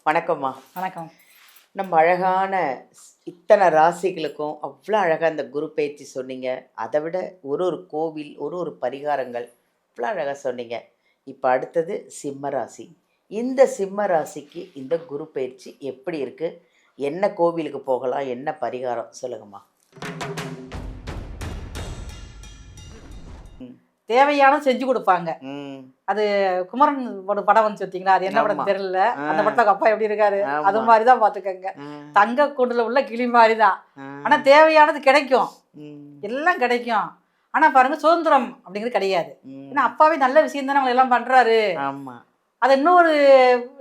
வணக்கம்மா. வணக்கம். நம்ம அழகான இத்தனை ராசிகளுக்கும் அவ்வளோ அழகாக இந்த குரு பயிற்சி சொன்னீங்க. அதை விட ஒரு ஒரு கோவில், ஒரு ஒரு பரிகாரங்கள் அவ்வளோ அழகாக சொன்னீங்க. இப்போ அடுத்தது சிம்ம ராசி. இந்த சிம்ம ராசிக்கு இந்த குரு பயிற்சி எப்படி இருக்குது? என்ன கோவிலுக்கு போகலாம்? என்ன பரிகாரம் சொல்லுங்கம்மா. தேவையானது செஞ்சு கொடுப்பாங்க. ம் அது குமரன் ஒரு படம் வந்து வச்சிங்களா, அது என்ன படம் ஆமா. தெரியல. ஆ, அந்த படத்துல அப்பா எப்படி இருக்காரு, அது ஆமா. மாதிரி தான் பார்த்துக்கங்க. ஆ, தங்க கூண்டுல உள்ள கிளி மாதிரி தான். ஆ, ஆனா தேவையானது கிடைக்கும், ம், எல்லாம் கிடைக்கும். ஆனா பாருங்க, சுதந்திரம் அப்படிங்கிறது கிடையாது. ம். ஏன்னா அப்பாவே நல்ல விஷயம் தானே அவங்க எல்லாம் பண்றாரு. ஆமா. அதை இன்னொரு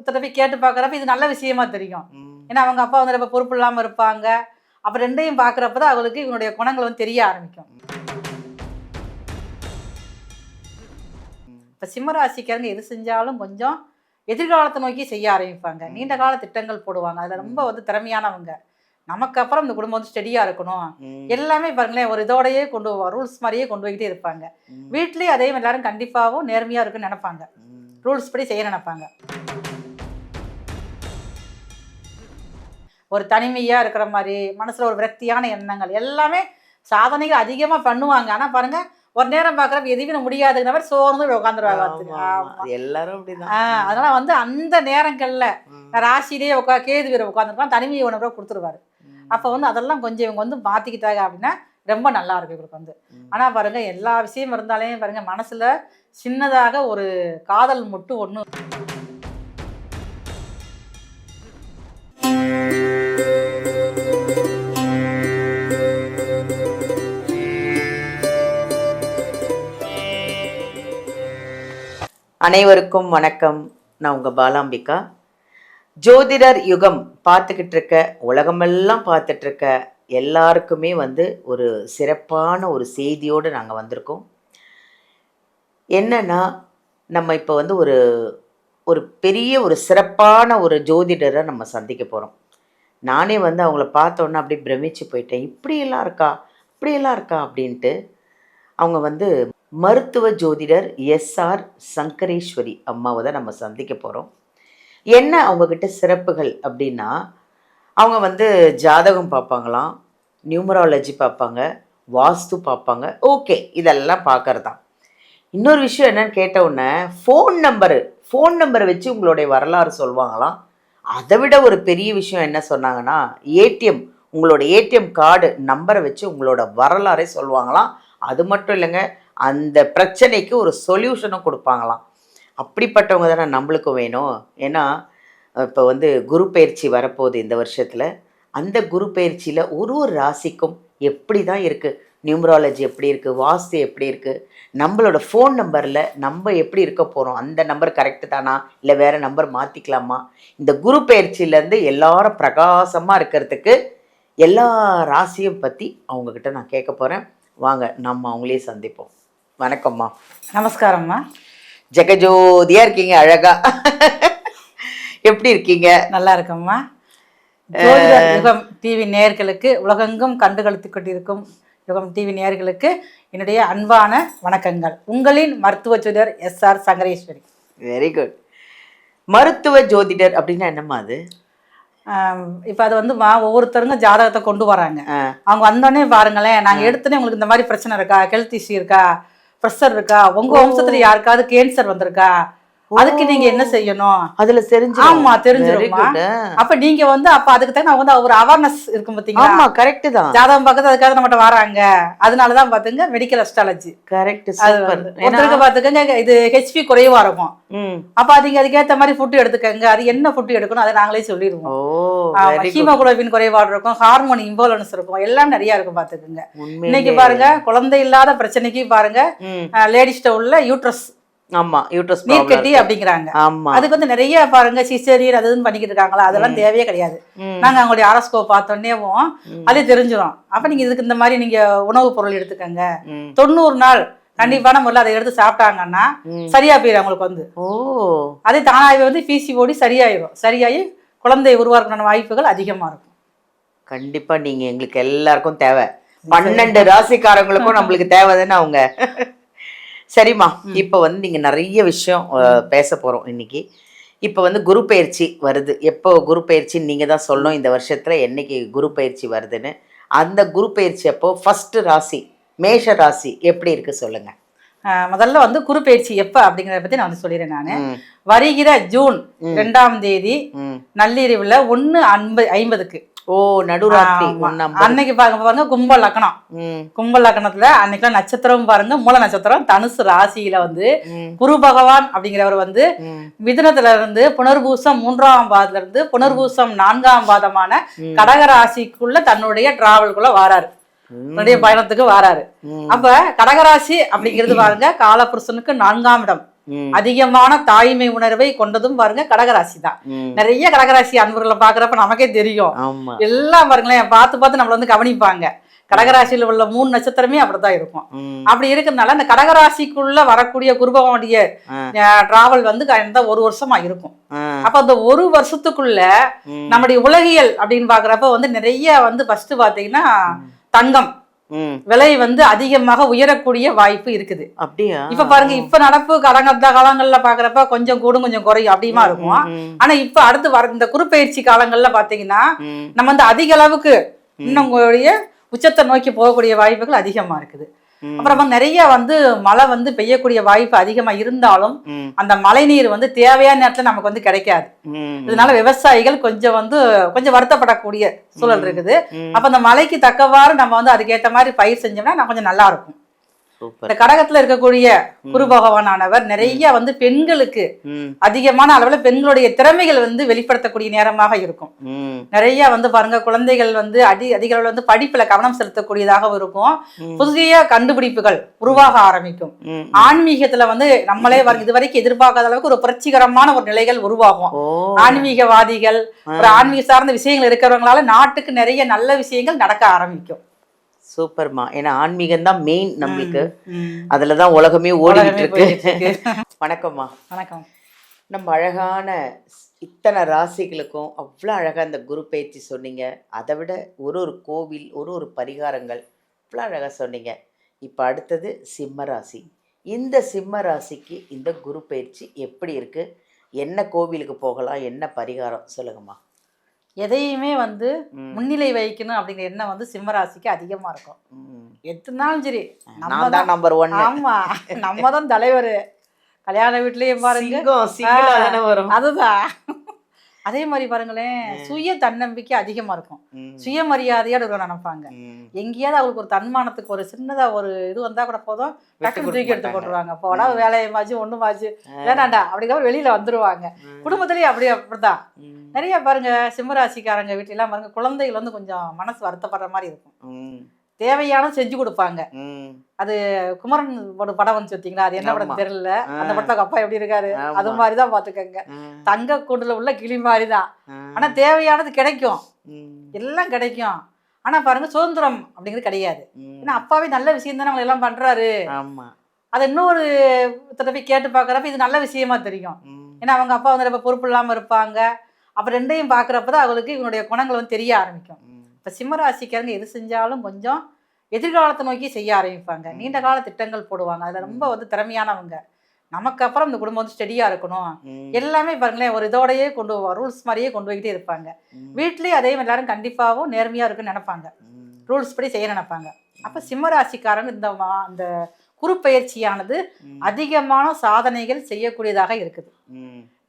தடவை கேட்டு பார்க்குறப்ப இது நல்ல விஷயமா தெரியும். ம், ஏன்னா அவங்க அப்பா வந்து ரொம்ப பொறுப்பு இல்லாமல் இருப்பாங்க. அப்போ ரெண்டையும் பார்க்குறப்ப தான் அவங்களுக்கு இவனுடைய குணங்கள் வந்து தெரிய ஆரம்பிக்கும். இப்போ சிம்மராசிக்காரங்க எது செஞ்சாலும் கொஞ்சம் எதிர்காலத்தை நோக்கி செய்ய ஆரம்பிப்பாங்க. நீண்ட கால திட்டங்கள் போடுவாங்க. அதில் ரொம்ப வந்து திறமையானவங்க. நமக்கு அப்புறம் இந்த குடும்பம் வந்து ஸ்டெடியாக இருக்கணும். ம், எல்லாமே பாருங்களேன், ஒரு இதோடையே கொண்டு ரூல்ஸ் மாதிரியே கொண்டு போய்கிட்டே இருப்பாங்க. ம், வீட்லேயும் அதே எல்லாரும் கண்டிப்பாகவும் நேர்மையாக இருக்குன்னு நினைப்பாங்க. ம். ரூல்ஸ் படி செய்ய நினைப்பாங்க. ஒரு தனிமையாக இருக்கிற மாதிரி, மனசில் ஒரு விரக்தியான எண்ணங்கள் எல்லாமே சாதனைகள் அதிகமாக பண்ணுவாங்க. ஆனால் பாருங்க, ஒரு நேரம் பார்க்குறப்ப எதுவுமே முடியாதுங்கிற மாதிரி சோர்ந்து உட்காந்துருவாங்க. ஆமா, ஆமா. அது எல்லாரும் அப்படிதான். அதனால வந்து அந்த நேரங்களில் ம், ராசியிலேயே கேது வீர உட்காந்துருக்கலாம், தனிமையை உணர்வை கொடுத்துருவாரு. ம், அப்போ வந்து அதெல்லாம் கொஞ்சம் இவங்க வந்து மாற்றிக்கிட்டாங்க அப்படின்னா ரொம்ப நல்லா இருக்கும் இவங்களுக்கு வந்து. ம். ஆனால் பாருங்க, எல்லா விஷயம் இருந்தாலே பாருங்க, மனசில் சின்னதாக ஒரு காதல் மட்டும் ஒன்று. அனைவருக்கும் வணக்கம். நான் உங்கள் பாலாம்பிகா. ஜோதிடர் யுகம் பார்த்துக்கிட்டு இருக்க, உலகமெல்லாம் பார்த்துட்டு இருக்க எல்லாருக்குமே வந்து ஒரு சிறப்பான ஒரு செய்தியோடு நாங்கள் வந்திருக்கோம். என்னன்னா, நம்ம இப்போ வந்து ஒரு ஒரு பெரிய ஒரு சிறப்பான ஒரு ஜோதிடரை நம்ம சந்திக்க போகிறோம். நானே வந்து அவங்கள பார்த்தோன்னே அப்படியே பிரமிச்சு போயிட்டேன். இப்படியெல்லாம் இருக்கா, இப்படியெல்லாம் இருக்கா அப்படின்ட்டு. அவங்க வந்து மருத்துவ ஜோதிடர் எஸ்ஆர் சங்கரேஸ்வரி அம்மாவை தான் நம்ம சந்திக்க போகிறோம். என்ன அவங்கக்கிட்ட சிறப்புகள் அப்படின்னா, அவங்க வந்து ஜாதகம் பார்ப்பாங்களாம், நியூமராலஜி பார்ப்பாங்க, வாஸ்து பார்ப்பாங்க. ஓகே, இதெல்லாம் பார்க்கறது தான். இன்னொரு விஷயம் என்னன்னு கேட்ட உடனே ஃபோன் நம்பரை வச்சு உங்களுடைய வரலாறு சொல்லுவாங்களாம். அதை விட ஒரு பெரிய விஷயம் என்ன சொன்னாங்கன்னா, உங்களோட ஏடிஎம் கார்டு நம்பரை வச்சு உங்களோட வரலாறை சொல்லுவாங்களாம். அது மட்டும் இல்லைங்க, அந்த பிரச்சனைக்கு ஒரு சொல்யூஷனும் கொடுப்பாங்களாம். அப்படிப்பட்டவங்க தானே நம்மளுக்கும் வேணும். ஏன்னா இப்போ வந்து குரு பயிற்சி வரப்போகுது இந்த வருஷத்தில். அந்த குரு பயிற்சியில் ஒரு ஒரு ராசிக்கும் எப்படி தான் இருக்குது, நியூமராலஜி எப்படி இருக்குது, வாஸ்து எப்படி இருக்குது, நம்மளோட ஃபோன் நம்பரில் நம்ம எப்படி இருக்க போகிறோம், அந்த நம்பர் கரெக்டு தானா இல்லை வேறு நம்பர் மாற்றிக்கலாமா, இந்த குரு பயிற்சியிலேருந்து எல்லாரும் பிரகாசமாக இருக்கிறதுக்கு எல்லா ராசியும் பற்றி அவங்கக்கிட்ட நான் கேட்க போகிறேன். வாங்க நம்ம அவங்களே சந்திப்போம். வணக்கம்மா. நமஸ்காரம்மா. ஜெகஜோதியாக இருக்கீங்க, அழகா. எப்படி இருக்கீங்க? நல்லா இருக்கம்மா. ஜோதிடர் யுகம் டிவி நேயர்களுக்கு, உலகெங்கும் கண்டுகளித்து கொண்டிருக்கும் யுகம் டிவி நேயர்களுக்கு என்னுடைய அன்பான வணக்கங்கள். உங்களின் மருத்துவ ஜோதிடர் எஸ்ஆர் சங்கரேஸ்வரி. Very good. மருத்துவ ஜோதிடர் அப்படின்னா என்னம்மா அது? இப்போ அது வந்து ஒவ்வொருத்தருங்க ஜாதகத்தை கொண்டு வராங்க. அவங்க வந்தோடனே பாருங்களேன், நாங்கள் எடுத்தோடனே உங்களுக்கு இந்த மாதிரி பிரச்சனை இருக்கா, ஹெல்த் இஷ்யூ இருக்கா, ப்ரெஷர் இருக்கா, உங்கள் வம்சத்தில் யாருக்காவது கேன்சர் வந்திருக்கா, அதுக்கு நீங்க என்ன செய்யணும் அதுல தெரிஞ்சு. ஆமா, தெரிஞ்சிருமா. அப்ப நீங்க வந்து அப்ப அதுக்கு தான் வந்து ஒரு அவேர்னஸ் இருக்கும் பாத்தீங்களா. ஆமா, கரெக்ட் தான். ஜாதகம் பார்க்கறது அதுக்காக நம்மகிட்ட வராங்க. அதனாலதான் பாத்துங்க மெடிக்கல் அஸ்ட்ராலஜி. Correct, super. ஒருத்தருக்கு பாத்துக்கங்க இது ஹெச்பி குறைவா இருக்கும். அப்ப அதுக்கேத்த மாதிரி ஃபுட் எடுத்துக்கங்க. அது என்ன ஃபுட் எடுக்கணும் அதை நாங்களே சொல்லிடுவோம். ஹீமோகுளோபின் குறைபாடு இருக்கும், ஹார்மோன் இம்பேலன்ஸ் இருக்கும், எல்லாம் நிறைய இருக்கும் பாத்துக்கங்க. இன்னைக்கு பாருங்க, குழந்தை இல்லாத பிரச்சனைக்கு பாருங்க, லேடிஸ்ட உள்ள யூட்ரஸ், ஆமா, யூட்ரஸ் நீர்க்கட்டி அப்படிங்கிறாங்க. அதுக்கு வந்து நிறைய பாருங்க சிசேரியன் அதுன்னு பண்ணிக்கிட்டு இருக்காங்களா, அதெல்லாம் தேவையே கிடையாது. நாங்க அவங்களுடைய ஆரோஸ்கோப் பார்த்தோன்னேவும் அதே தெரிஞ்சிடும். அப்ப நீங்க இதுக்கு இந்த மாதிரி நீங்க உணவுப் பொருள் எடுத்துக்கங்க. 90 நாள் கண்டிப்பான முறையில் அதை எடுத்து சாப்பிட்டாங்கன்னா சரியா போயிடும் அவங்களுக்கு வந்து. அதே தானாகவே வந்து பிசிஓடி சரியாயிடும். சரியாகி குழந்தை உருவாக்குற வாய்ப்புகள் அதிகமா இருக்கும். கண்டிப்பா நீங்க எங்களுக்கு எல்லாருக்கும் தேவை. 12 ராசிக்காரங்களுக்கும் நம்மளுக்கு தேவைதானே அவங்க. சரிம்மா, இப்போ வந்து நீங்கள் நிறைய விஷயம் பேச போகிறோம் இன்னைக்கு. இப்போ வந்து குரு பயிற்சி வருது. எப்போ குரு பயிற்சின்னு நீங்கள் தான் சொல்லணும். இந்த வருஷத்தில் என்னைக்கு குரு பயிற்சி வருதுன்னு. அந்த குரு பயிற்சி அப்போ ஃபர்ஸ்ட் ராசி மேஷ ராசி எப்படி இருக்கு சொல்லுங்க. முதல்ல வந்து குரு பயிற்சி எப்ப அப்படிங்கறத பத்தி நான் வந்து சொல்லிடுறேன். நானு வருகிற ஜூன் 2ஆம் தேதி நள்ளிரவுல 1:50 ஓ நடுராத்திரி அன்னைக்கு பாருங்க கும்ப லக்னம். கும்ப லக்னத்துல அன்னைக்கு நட்சத்திரம் பாருங்க மூல நட்சத்திரம் தனுசு ராசியில வந்து குரு பகவான் அப்படிங்கிறவர் வந்து மிதுனத்துல இருந்து புனர்பூசம் 3ஆம் பாதத்துல இருந்து புனர்பூசம் 4ஆம் பாதமான கடக ராசிக்குள்ள தன்னுடைய டிராவலுக்குள்ள வாராரு, தன்னுடைய பயணத்துக்கு வாராரு. அப்ப கடகராசி அப்படிங்கிறது பாருங்க காலபுருஷனுக்கு 4ஆம் இடம். அதிகமான தாய்மை உணர்வை கொண்டதும் பாருங்க கடகராசி தான். நிறைய கடகராசி அன்பர்களை பாக்குறப்ப நமக்கே தெரியும். எல்லாம் பாருங்களேன் பார்த்து பார்த்து நம்மள வந்து கவனிப்பாங்க. கடகராசியில உள்ள 3 நட்சத்திரமே அப்படித்தான் இருக்கும். அப்படி இருக்கிறதுனால அந்த கடகராசிக்குள்ள வரக்கூடிய குருபகவானுடைய டிராவல் வந்து 1 வருஷமா இருக்கும். அப்ப அந்த 1 வருஷத்துக்குள்ள நம்முடைய உலகியல் அப்படின்னு பாக்குறப்ப வந்து நிறைய வந்து ஃபர்ஸ்ட் பாத்தீங்கன்னா தங்கம் விலை வந்து அதிகமாக உயரக்கூடிய வாய்ப்பு இருக்குது. அப்படியா? இப்ப பாருங்க, இப்ப நடப்பு கடந்த காலங்கள்ல பாக்குறப்ப கொஞ்சம் கூடும் கொஞ்சம் குறையும் அப்படியுமா இருக்கும். ஆனா இப்ப அடுத்து இந்த குறுப்பெயர்ச்சி காலங்கள்ல பாத்தீங்கன்னா நம்ம வந்து அதிக அளவுக்கு இன்னும் உச்சத்தை நோக்கி போகக்கூடிய வாய்ப்புகள் அதிகமா இருக்குது. அப்புறமா நிறைய வந்து மழை வந்து பெய்யக்கூடிய வாய்ப்பு அதிகமா இருந்தாலும் அந்த மழை நீர் வந்து தேவையான நேரத்துல நமக்கு வந்து கிடைக்காது. இதனால விவசாயிகள் கொஞ்சம் வருத்தப்படக்கூடிய சூழல் இருக்குது. அப்ப அந்த மழைக்கு தக்கவாறு நம்ம வந்து அதுக்கேற்ற மாதிரி பயிர் செஞ்சோம்னா கொஞ்சம் நல்லா இருக்கும். இந்த கடகத்துல இருக்கக்கூடிய குரு பகவானவர் நிறைய வந்து பெண்களுக்கு அதிகமான அளவுல பெண்களுடைய திறமைகள் வந்து வெளிப்படுத்தக்கூடிய நேரமாக இருக்கும். நிறைய வந்து பாருங்க குழந்தைகள் வந்து அதிக அளவுல வந்து படிப்புல கவனம் செலுத்தக்கூடியதாகவும் இருக்கும். புதிய கண்டுபிடிப்புகள் உருவாக ஆரம்பிக்கும். ஆன்மீகத்துல வந்து நம்மளே இதுவரைக்கும் எதிர்பார்க்காத அளவுக்கு ஒரு புரட்சிகரமான ஒரு நிலைகள் உருவாகும். ஆன்மீகவாதிகள் ஒரு ஆன்மீக சார்ந்த விஷயங்கள் இருக்கிறவங்களால நாட்டுக்கு நிறைய நல்ல விஷயங்கள் நடக்க ஆரம்பிக்கும். சூப்பர்மா. ஏன்னா ஆன்மீகம் தான் மெயின் நம்மளுக்கு. அதுலதான் உலகமே ஓடிட்டு இருக்கு. வணக்கம்மா. வணக்கம். நம்ம அழகான இத்தனை ராசிகளுக்கும் அவ்வளோ அழகா இந்த குரு பயிற்சி சொன்னீங்க. அதை விட ஒரு கோவில் ஒரு பரிகாரங்கள் அவ்வளோ அழகா சொன்னீங்க. இப்போ அடுத்தது சிம்ம ராசி. இந்த சிம்ம ராசிக்கு இந்த குரு பயிற்சி எப்படி இருக்கு, என்ன கோவிலுக்கு போகலாம், என்ன பரிகாரம் சொல்லுங்கம்மா. எதையுமே வந்து முன்னிலை வைக்கணும் அப்படிங்கிற எண்ணம் வந்து சிம்மராசிக்கு அதிகமா இருக்கும். எத்தனாலும் சரி நம்ம தான் நம்பர் 1. ஆமா, நம்ம தான் தலைவர். கல்யாண வீட்லயே பாருங்க அதுதான். அதே மாதிரி பாருங்களேன், சுய தன்னம்பிக்கை அதிகமா இருக்கும். சுயமரியாதையோட நினைப்பாங்க. எங்கேயாவது அவங்களுக்கு ஒரு தன்மானத்துக்கு ஒரு சின்னதா ஒரு இது வந்தா கூட போதும், டக்குனு தூக்கி எடுத்து போட்டுருவாங்க. போடா வேலையமாச்சு ஒண்ணுமாச்சு வேணாண்டா அப்படிங்கிற வெளியில வந்துருவாங்க. குடும்பத்திலேயே அப்படிதான் நிறைய பாருங்க. சிம்மராசிக்காரங்க வீட்டுல எல்லாம் பாருங்க குழந்தைகள் வந்து கொஞ்சம் மனசு வருத்தப்படுற மாதிரி இருக்கும். தேவையான செஞ்சு கொடுப்பாங்க. அது குமரன் ஒரு படம் வந்து சொத்தீங்களா, அது என்ன படம் தெரியல. அந்த படத்துல அப்பா எப்படி இருக்காரு, அது மாதிரிதான் பாத்துக்கங்க. தங்க கூண்டுல உள்ள கிளி மாதிரிதான். ஆனா தேவையானது கிடைக்கும், எல்லாம் கிடைக்கும். ஆனா பாருங்க சுதந்திரம் அப்படிங்கிறது கிடையாது. ஏன்னா அப்பாவே நல்ல விஷயம் தானே அவங்க எல்லாம் பண்றாரு. அதை இன்னொரு தடவை கேட்டு பாக்குறப்ப இது நல்ல விஷயமா தெரியும். ஏன்னா அவங்க அப்பா வந்து ரொம்ப பொறுப்பு இல்லாம இருப்பாங்க. அப்ப ரெண்டையும் பாக்குறப்பதான் அவங்களுக்கு இவனுடைய குணங்கள் வந்து தெரிய ஆரம்பிக்கும். இப்ப சிம்மராசிக்காரங்க எது செஞ்சாலும் கொஞ்சம் எதிர்காலத்தை நோக்கி செய்ய ஆரம்பிப்பாங்க. நீண்ட கால திட்டங்கள் போடுவாங்க. அதுல ரொம்ப வந்து திறமையானவங்க. நமக்கு அப்புறம் இந்த குடும்பம் வந்து ஸ்டெடியா இருக்கணும், எல்லாமே பாருங்களேன் ஒரு இதோடயே ரூல்ஸ் மாதிரியே கொண்டு போய்கிட்டே இருப்பாங்க. வீட்லயே அதே எல்லாரும் கண்டிப்பாவும் நேர்மையா இருக்குன்னு நினைப்பாங்க, ரூல்ஸ் படி செய்ய நினைப்பாங்க. அப்ப சிம்மராசிக்காரங்க இந்த குருப்பெயர்ச்சியானது அதிகமான சாதனைகள் செய்யக்கூடியதாக இருக்குது.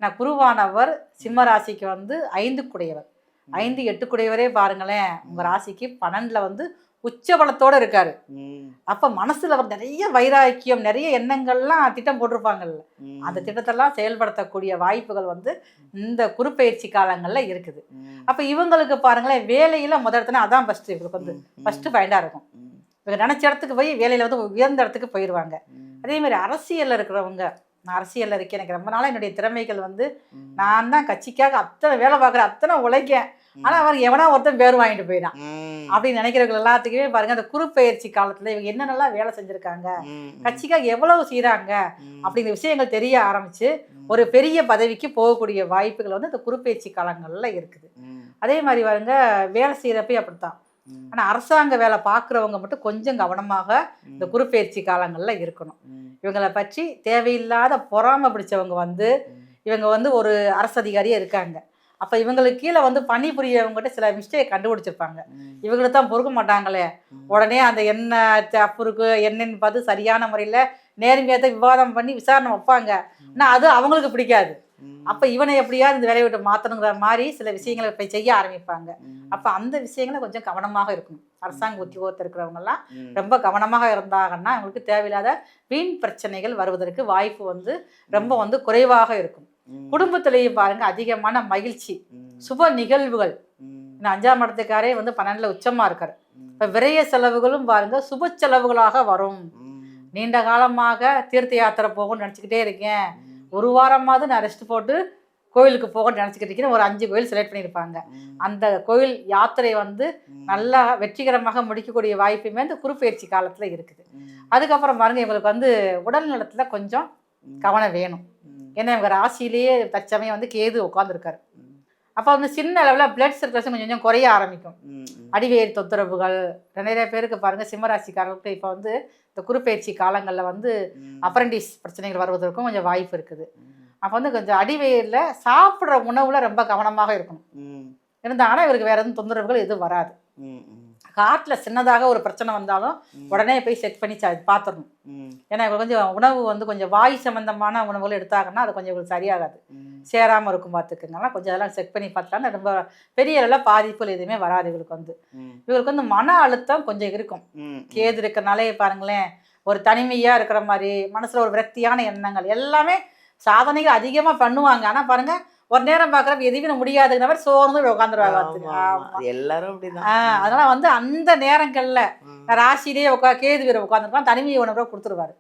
நான் குருவானவர் சிம்மராசிக்கு வந்து 5 குடையவர். 5 8 குடையவரே பாருங்களேன் உங்க ராசிக்கு 12ல வந்து உச்சபலத்தோட இருக்காரு. அப்ப மனசுல அவர் நிறைய வைராக்கியம் நிறைய எண்ணங்கள்லாம் திட்டம் போட்டிருப்பாங்கல்ல, அந்த திட்டத்தெல்லாம் செயல்படுத்தக்கூடிய வாய்ப்புகள் வந்து இந்த குருப்பெயர்ச்சி காலங்கள்ல இருக்குது. அப்ப இவங்களுக்கு பாருங்களேன் வேலையில முதல்ல அதான் ஃபர்ஸ்ட் இவங்களுக்கு வந்து ஃபர்ஸ்ட் பாயிண்டா இருக்கும். இவங்க நினைச்ச இடத்துக்கு போய் வேலையில வந்து உயர்ந்த இடத்துக்கு போயிடுவாங்க. அதே மாதிரி அரசியல்ல இருக்கிறவங்க, நான் அரசியல்ல இருக்கேன், எனக்கு ரொம்ப நாளா என்னுடைய திறமைகள் வந்து நான் தான் கட்சிக்காக அத்தனை வேலை பார்க்குறேன், அத்தனை உழைக்கேன், ஆனா அவர் எவனா ஒருத்தன் பேர் வாங்கிட்டு போயிடான் அப்படின்னு நினைக்கிறவங்க எல்லாத்துக்குமே பாருங்க அந்த குருப்பெயர்ச்சி காலத்துல இவங்க என்னென்னலாம் வேலை செஞ்சிருக்காங்க, கட்சிக்காக எவ்வளவு செய்யறாங்க அப்படிங்கிற விஷயங்கள் தெரிய ஆரம்பிச்சு ஒரு பெரிய பதவிக்கு போகக்கூடிய வாய்ப்புகள் வந்து இந்த குருப்பெயர்ச்சி காலங்கள்ல இருக்குது. அதே மாதிரி பாருங்க வேலை செய்யறப்ப அப்படித்தான். ஆனா அரசாங்க வேலை பாக்குறவங்க மட்டும் கொஞ்சம் கவனமாக இந்த குருப்பெயர்ச்சி காலங்கள்ல இருக்கணும். இவங்களை பற்றி தேவையில்லாத பொறாமை பிடிச்சவங்க வந்து இவங்க வந்து ஒரு அரசு அதிகாரியே இருக்காங்க. அப்போ இவங்களுக்கு கீழே வந்து பணிபுரியவங்ககிட்ட சில மிஸ்டேக் கண்டுபிடிச்சிருப்பாங்க. இவங்களுக்கு தான் பொறுக்க மாட்டாங்களே, உடனே அந்த என்ன தப்பு இருக்கு என்னன்னு பார்த்து சரியான முறையில் நேர்மையாக விவாதம் பண்ணி விசாரணை வைப்பாங்க. ஆனால் அது அவங்களுக்கு பிடிக்காது. அப்போ இவனை எப்படியாவது இந்த வேலையை விட்டு மாற்றணுங்கிற மாதிரி சில விஷயங்களை இப்போ செய்ய ஆரம்பிப்பாங்க. அப்போ அந்த விஷயங்களை கொஞ்சம் கவனமாக இருக்கணும். அரசாங்க உத்தியோகத்தில் இருக்கிறவங்கெல்லாம் ரொம்ப கவனமாக இருந்தாங்கன்னா அவங்களுக்கு தேவையில்லாத வீண் பிரச்சனைகள் வருவதற்கு வாய்ப்பு வந்து ரொம்ப வந்து குறைவாக இருக்கும். குடும்பத்திலேயும் பாருங்க அதிகமான மகிழ்ச்சி, சுப நிகழ்வுகள். 5ஆம் இடத்துக்காரே வந்து 12ல் உச்சமா இருக்காரு. இப்போ விரைய செலவுகளும் பாருங்க சுப செலவுகளாக வரும். நீண்ட காலமாக தீர்த்த யாத்திரை போகணும்னு நினச்சிக்கிட்டே இருக்கேன், ஒரு வாரமாவது நான் ரெஸ்ட் போட்டு கோயிலுக்கு போகணும்னு நினச்சிக்கிட்டு இருக்கேன், ஒரு 5 கோயில் செலக்ட் பண்ணியிருப்பாங்க. அந்த கோயில் யாத்திரை வந்து நல்லா வெற்றிகரமாக முடிக்கக்கூடிய வாய்ப்புமே இந்த குருப்பெயர்ச்சி காலத்தில் இருக்குது. அதுக்கப்புறம் பாருங்க இவங்களுக்கு வந்து உடல் நலத்தில் கொஞ்சம் கவனம் வேணும். ஏன்னா இவங்க ராசியிலேயே தற்சமயம் வந்து கேது உட்காந்துருக்காரு. அப்போ வந்து சின்ன அளவில் பிளட் சர்க்குலேஷன் கொஞ்சம் கொஞ்சம் குறைய ஆரம்பிக்கும். அடிவேறு தொந்தரவுகள் நிறைய பேருக்கு பாருங்கள் சிம்மராசிக்காரர்களுக்கு இப்போ வந்து இந்த குருப்பெயர்ச்சி காலங்களில் வந்து அப்ரண்டிஸ் பிரச்சனைகள் வருவதற்கும் கொஞ்சம் வாய்ப்பு இருக்குது. அப்போ வந்து கொஞ்சம் அடிவேரில் சாப்பிட்ற உணவில் ரொம்ப கவனமாக இருக்கணும். இருந்தாங்கன்னா இவருக்கு வேறு எதுவும் தொந்தரவுகள் எதுவும் வராது. காட்டில் சின்னதாக ஒரு பிரச்சனை வந்தாலும் உடனே போய் செக் பண்ணி பார்த்துடணும். ஏன்னா இவங்க கொஞ்சம் உணவு வந்து கொஞ்சம் வாய் சம்மந்தமான உணவுகள் எடுத்தாங்கன்னா அது கொஞ்சம் இவங்களுக்கு சரியாகாது, சேராமல் இருக்கும் பார்த்துக்குங்கன்னா கொஞ்சம் அதெல்லாம் செக் பண்ணி பார்த்தாங்கன்னா ரொம்ப பெரிய அளவில் பாதிப்புகள் எதுவுமே வராது. இவங்களுக்கு வந்து மன அழுத்தம் கொஞ்சம் இருக்கும். கேது இருக்கிறனாலே பாருங்களேன், ஒரு தனிமையாக இருக்கிற மாதிரி மனசில் ஒரு விரக்தியான எண்ணங்கள் எல்லாமே சாதனைகள் அதிகமாக பண்ணுவாங்க. ஆனால் பாருங்கள் ஒரு நேரம் பார்க்குறப்ப எதுவுமே முடியாதுங்கிற மாதிரி சோர்ந்து உட்காந்துருவாங்க எல்லாரும் அப்படிதான். அதனால வந்து அந்த நேரங்களில் ராசியிலேயே கேது வீர உட்காந்துருக்கலாம், தனிமையை உணர்வை கொடுத்துருவாரு.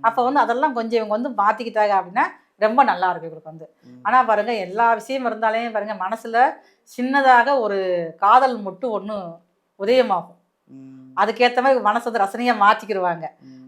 அப்போ வந்து அதெல்லாம் கொஞ்சம் இவங்க வந்து மாற்றிக்கிட்டாங்க அப்படின்னா ரொம்ப நல்லா இருக்கு இவங்களுக்கு வந்து. ஆனால் பாருங்கள் எல்லா விஷயமும் இருந்தாலே பாருங்கள் மனசில் சின்னதாக ஒரு காதல் மட்டும் ஒன்று உதயமாகும். அதுக்கேற்ற மாதிரி மனசு வந்து ரசனையாக மாற்றிக்கிடுவாங்க.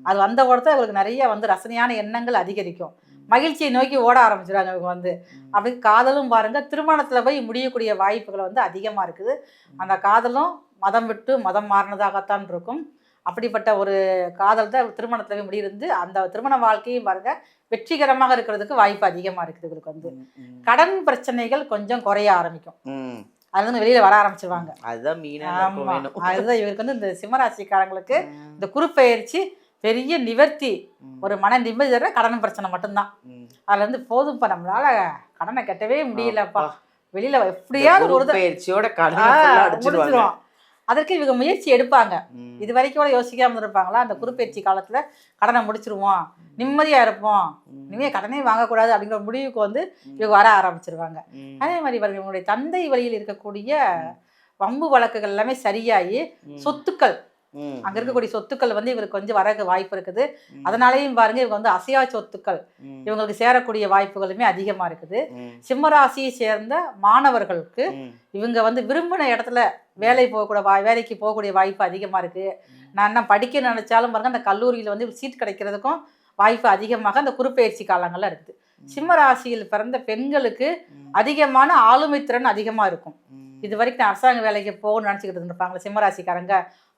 அது வந்த உடனே இவங்களுக்கு நிறைய வந்து ரசனையான எண்ணங்கள் அதிகரிக்கும். மகிழ்ச்சியை நோக்கி ஓட ஆரம்பிச்சிடுறாங்க இவங்க வந்து. அப்படி காதலும் பாருங்க திருமணத்தில் போய் முடியக்கூடிய வாய்ப்புகள் வந்து அதிகமாக இருக்குது. அந்த காதலும் மதம் விட்டு மதம் மாறினதாகத்தான் இருக்கும். அப்படிப்பட்ட ஒரு காதல் தான் திருமணத்தில் போய் முடியிருந்து அந்த திருமண வாழ்க்கையும் பாருங்க வெற்றிகரமாக இருக்கிறதுக்கு வாய்ப்பு அதிகமாக இருக்குது. இவங்களுக்கு வந்து கடன் பிரச்சனைகள் கொஞ்சம் குறைய ஆரம்பிக்கும். அதுல இருந்து வெளியில வர ஆரம்பிச்சிருவாங்க. அதுதான் இவருக்கு வந்து இந்த சிம்மராசிக்காரங்களுக்கு இந்த குருப்பெயர்ச்சி பெரிய நிவர்த்தி, ஒரு மன நிம்மதி தர கடன் பிரச்சனை மட்டும்தான். அதுல இருந்து போதும்ப்பா நம்மளால கடனை கட்டவே முடியலப்பா, வெளியில எப்படியாவது ஒரு பயிற்சியோட முடிச்சிருவோம். அதற்கு இவங்க முயற்சி எடுப்பாங்க. இது வரைக்கும் கூட யோசிக்காம இருப்பாங்களா, அந்த குருப்பெயர்ச்சி காலத்துல கடனை முடிச்சிருவோம், நிம்மதியா இருப்போம், இனிமே கடனே வாங்கக்கூடாது அப்படிங்கிற முடிவுக்கு வந்து இவங்க வர ஆரம்பிச்சிருவாங்க. அதே மாதிரி இவங்களுடைய தந்தை வழியில் இருக்கக்கூடிய வம்பு வழக்குகள் எல்லாமே சரியாகி சொத்துக்கள், அங்க இருக்கக்கூடிய சொத்துக்கள் வந்து இவருக்கு கொஞ்சம் வர வாய்ப்பு இருக்குது. அதனாலேயும் பாருங்க இவங்க வந்து அசையா சொத்துக்கள் இவங்களுக்கு சேரக்கூடிய வாய்ப்புகளுமே அதிகமா இருக்குது. சிம்மராசியை சேர்ந்த மாணவர்களுக்கு இவங்க வந்து விரும்பின இடத்துல வேலைக்கு போகக்கூடிய வாய்ப்பு அதிகமா இருக்கு. நான் என்ன படிக்க நினைச்சாலும் பாருங்க அந்த கல்லூரியில வந்து சீட் கிடைக்கிறதுக்கும் வாய்ப்பு அதிகமாக அந்த குருப்பெயர்ச்சி காலங்கள்ல இருக்குது. சிம்மராசியில் பிறந்த பெண்களுக்கு அதிகமான ஆளுமை திறன் அதிகமா இருக்கும். இது வரைக்கும் அரசாங்க வேலைக்கு போகணும்னு நினச்சிக்கிட்டு இருந்திருப்பாங்களே சிம்மராசிக்காரங்க,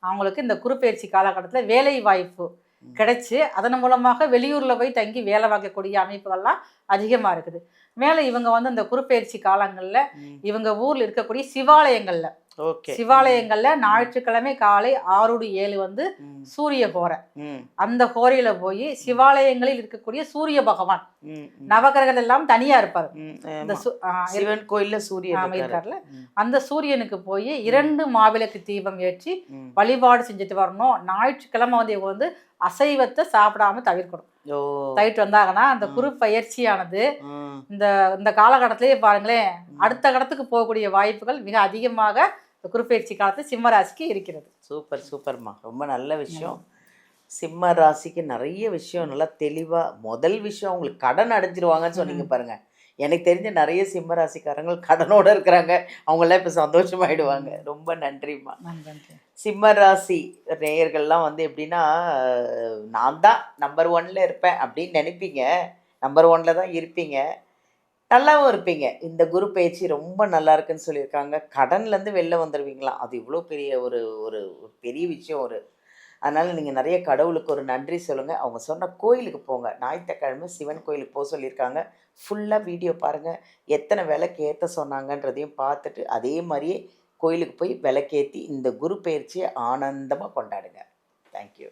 அவங்களுக்கு இந்த குருப்பெயர்ச்சி காலகட்டத்தில் வேலை வாய்ப்பு கிடைச்சி அதன் மூலமாக வெளியூரில் போய் தங்கி வேலை பார்க்கக்கூடிய அமைப்புகள்லாம் அதிகமாக இருக்குது. மேலே இவங்க வந்து இந்த குருப்பெயர்ச்சி காலங்களில் இவங்க ஊரில் இருக்கக்கூடிய சிவாலயங்கள்ல ஞாயிற்றுக்கிழமை காலை 6 to 7 வந்து சூரிய ஹோரை, அந்த ஹோரையில போய் சிவாலயங்களில் இருக்கக்கூடிய சூரிய பகவான், நவகிரகங்கள் எல்லாம் தனியா இருப்பாரு. இந்த சிவன் கோயில்ல சூரியன் இருக்காருல்ல, அந்த சூரியனுக்கு போய் 2 மாவிளக்கு தீபம் ஏற்றி வழிபாடு செஞ்சுட்டு வரணும். ஞாயிற்றுக்கிழமை வந்து இவங்க வந்து அசைவத்தை சாப்பிடாம தவிர்க்கணும். தயிட்டு வந்தாங்கன்னா அந்த குருப்பெயர்ச்சியானது இந்த காலகட்டத்திலேயே பாருங்களேன் அடுத்த கடத்துக்கு போகக்கூடிய வாய்ப்புகள் மிக அதிகமாக குருப்பெயர்ச்சி காலத்து சிம்ம ராசிக்கு இருக்கிறது. சூப்பர்மா, ரொம்ப நல்ல விஷயம். சிம்ம ராசிக்கு நிறைய விஷயம் நல்லா தெளிவா. முதல் விஷயம் உங்களுக்கு கடன் அடைஞ்சிருவாங்கன்னு சொன்னீங்க பாருங்க. எனக்கு தெரிஞ்ச நிறைய சிம்ம ராசிக்காரங்க கடனோட இருக்கிறாங்க, அவங்களாம் இப்போ சந்தோஷமாயிடுவாங்க. ரொம்ப நன்றிம்மா. சிம்ம ராசி நேயர்கள்லாம் வந்து எப்படின்னா, நான் தான் நம்பர் 1ல இருப்பேன் அப்படின்னு நினைப்பீங்க. நம்பர் 1ல தான் இருப்பீங்க, நல்லாவும் இருப்பீங்க. இந்த குரு பயிற்சி ரொம்ப நல்லா இருக்குன்னு சொல்லியிருக்காங்க. கடன்லேருந்து வெளில வந்துடுவீங்களாம். அது இவ்வளோ பெரிய ஒரு பெரிய விஷயம். அதனால் நீங்கள் நிறைய கடவுளுக்கு ஒரு நன்றி சொல்லுங்கள். அவங்க சொன்ன கோயிலுக்கு போங்க. ஞாயிற்றுக்கிழமை சிவன் கோயிலுக்கு போக சொல்லியிருக்காங்க. ஃபுல்லாக வீடியோ பாருங்கள். எத்தனை விளக்கு ஏற்ற சொன்னாங்கன்றதையும் பார்த்துட்டு அதே மாதிரியே கோயிலுக்கு போய் விளக்கேற்றி இந்த குரு பயிற்சியை ஆனந்தமாக கொண்டாடுங்க. தேங்க்யூ.